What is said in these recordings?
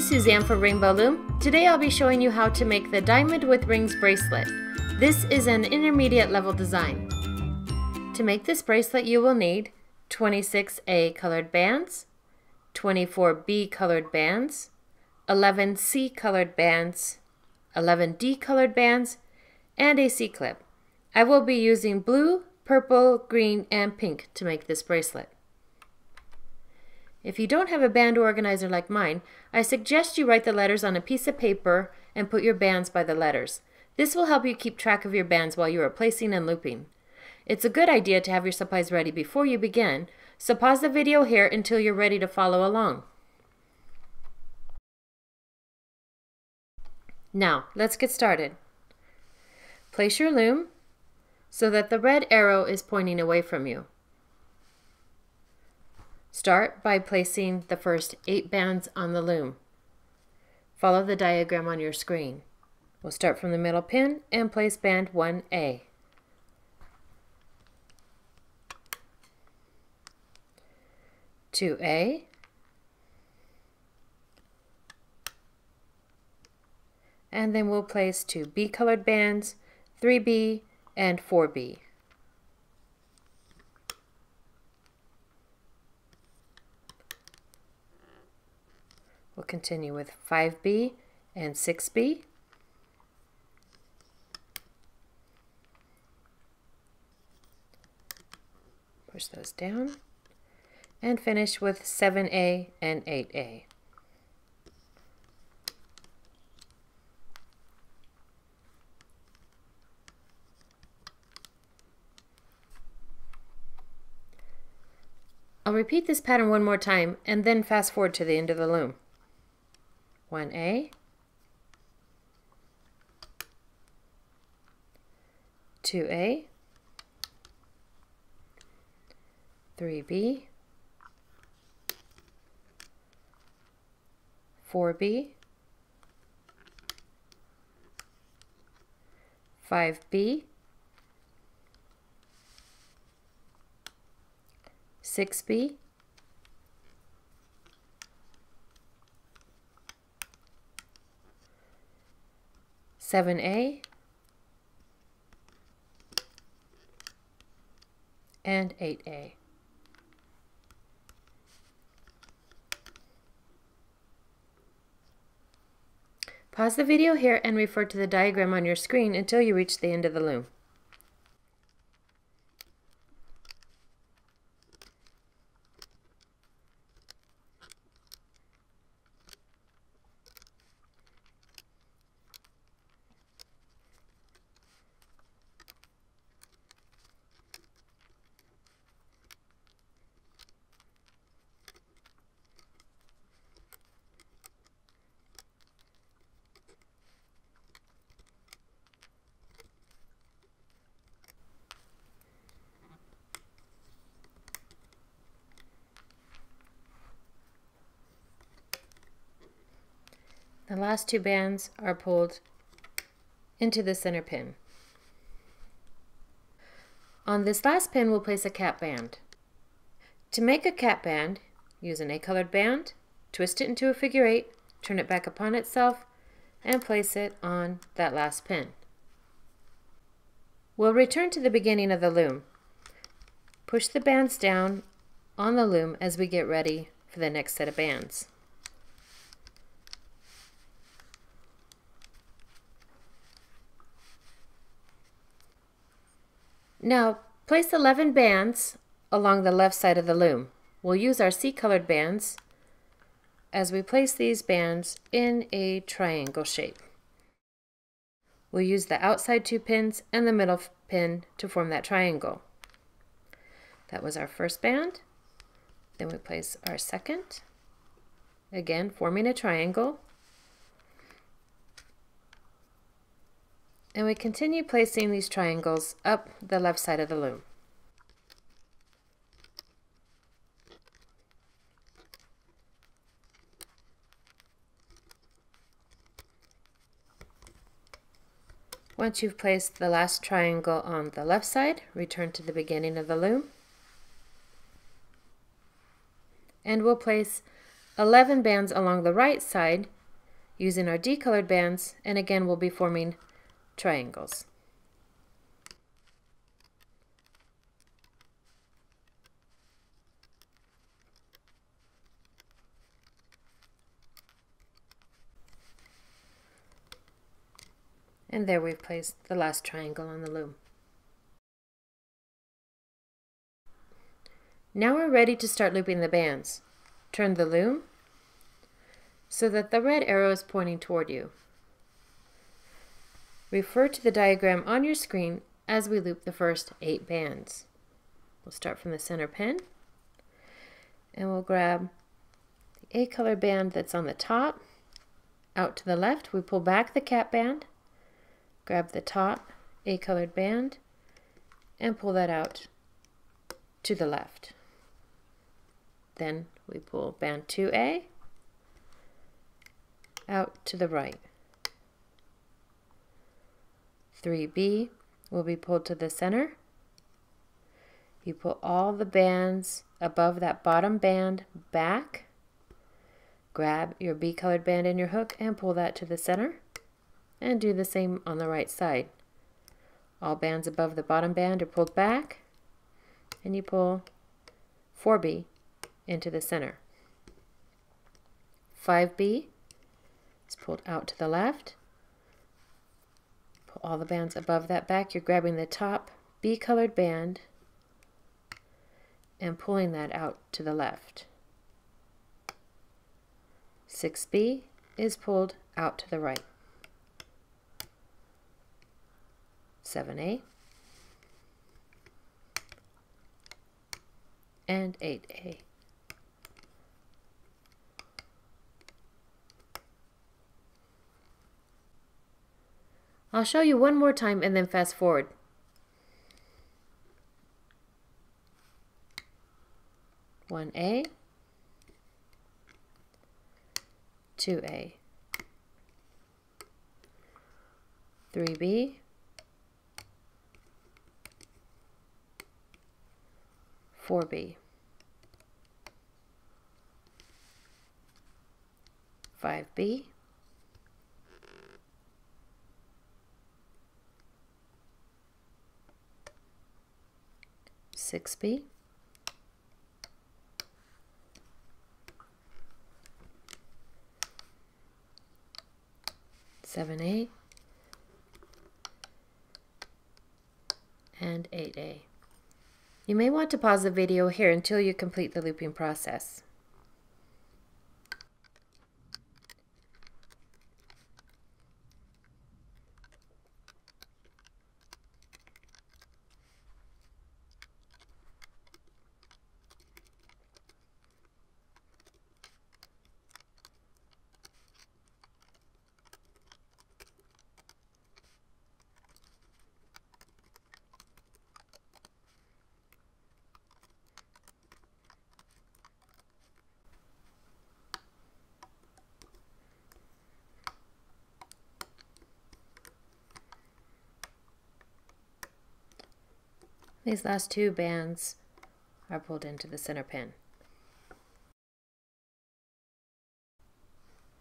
Suzanne for RainbowLoom. Today I'll be showing you how to make the Diamond with Rings bracelet. This is an intermediate level design. To make this bracelet you will need 26A colored bands, 24B colored bands, 11C colored bands, 11D colored bands, and a C-clip. I will be using blue, purple, green, and pink to make this bracelet. If you don't have a band organizer like mine, I suggest you write the letters on a piece of paper and put your bands by the letters. This will help you keep track of your bands while you are placing and looping. It's a good idea to have your supplies ready before you begin, so pause the video here until you're ready to follow along. Now, let's get started. Place your loom so that the red arrow is pointing away from you. Start by placing the first 8 bands on the loom. Follow the diagram on your screen. We'll start from the middle pin and place band 1A. A, and then we'll place 2 B colored bands, 3B, and 4B. We'll continue with 5B and 6B. Push those down. And finish with 7A and 8A. I'll repeat this pattern one more time and then fast forward to the end of the loom. 1A, 2A, 3B, 4B, 5B, 6B, 7A, and 8A. Pause the video here and refer to the diagram on your screen until you reach the end of the loom. The last 2 bands are pulled into the center pin. On this last pin, we'll place a cap band. To make a cap band, use an A colored band, twist it into a figure 8, turn it back upon itself, and place it on that last pin. We'll return to the beginning of the loom. Push the bands down on the loom as we get ready for the next set of bands. Now, place 11 bands along the left side of the loom. We'll use our C-colored bands as we place these bands in a triangle shape. We'll use the outside 2 pins and the middle pin to form that triangle. That was our first band. Then we place our second, again forming a triangle. And we continue placing these triangles up the left side of the loom. Once you've placed the last triangle on the left side, return to the beginning of the loom. And we'll place 11 bands along the right side using our decolored bands, and again we'll be forming triangles. And there we've placed the last triangle on the loom. Now we're ready to start looping the bands. Turn the loom so that the red arrow is pointing toward you. Refer to the diagram on your screen as we loop the first 8 bands. We'll start from the center pin and we'll grab the A-color band that's on the top. Out to the left, we pull back the cap band, grab the top A-colored band and pull that out to the left. Then we pull band 2A out to the right. 3B will be pulled to the center. You pull all the bands above that bottom band back. Grab your B colored band in your hook and pull that to the center. And do the same on the right side. All bands above the bottom band are pulled back, and you pull 4B into the center. 5B is pulled out to the left. Pull all the bands above that back. You're grabbing the top B colored band and pulling that out to the left. 6B is pulled out to the right. 7A and 8A. I'll show you one more time and then fast forward. One A, 2A, 3B, 4B, 5B, 6B, 7A, and 8A. You may want to pause the video here until you complete the looping process. These last 2 bands are pulled into the center pin.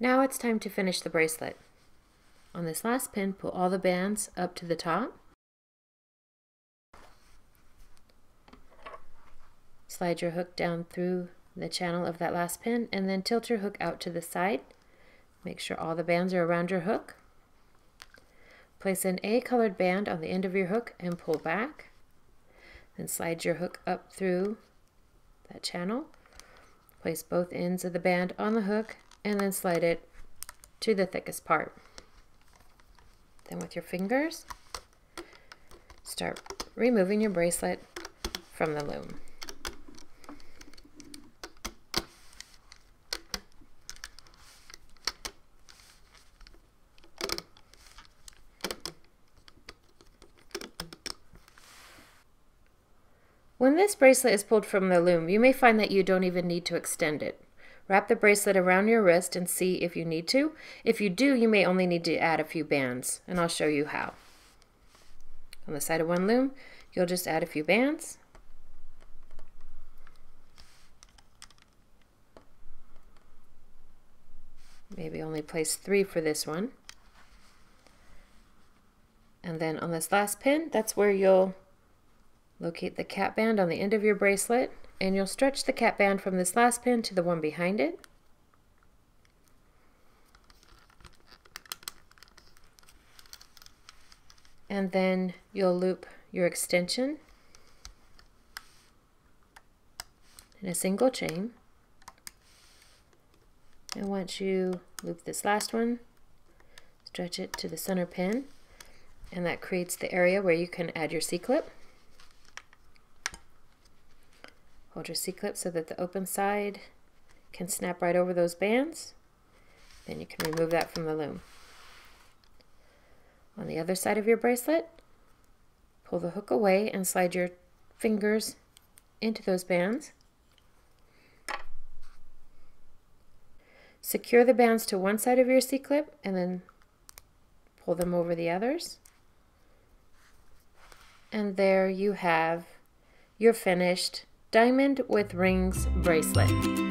Now it's time to finish the bracelet. On this last pin, pull all the bands up to the top. Slide your hook down through the channel of that last pin and then tilt your hook out to the side. Make sure all the bands are around your hook. Place an A-colored band on the end of your hook and pull back. Then slide your hook up through that channel. Place both ends of the band on the hook and then slide it to the thickest part. Then with your fingers, start removing your bracelet from the loom. When this bracelet is pulled from the loom, you may find that you don't even need to extend it. Wrap the bracelet around your wrist and see if you need to. If you do, you may only need to add a few bands, and I'll show you how. On the side of one loom, you'll just add a few bands. Maybe only place 3 for this one. And then on this last pin, that's where you'll locate the cap band on the end of your bracelet, and you'll stretch the cap band from this last pin to the one behind it. And then you'll loop your extension in a single chain. And once you loop this last one, stretch it to the center pin, and that creates the area where you can add your C-clip. Hold your C-clip so that the open side can snap right over those bands. Then you can remove that from the loom. On the other side of your bracelet, pull the hook away and slide your fingers into those bands. Secure the bands to one side of your C-clip and then pull them over the others. And there you have your finished diamond with rings bracelet.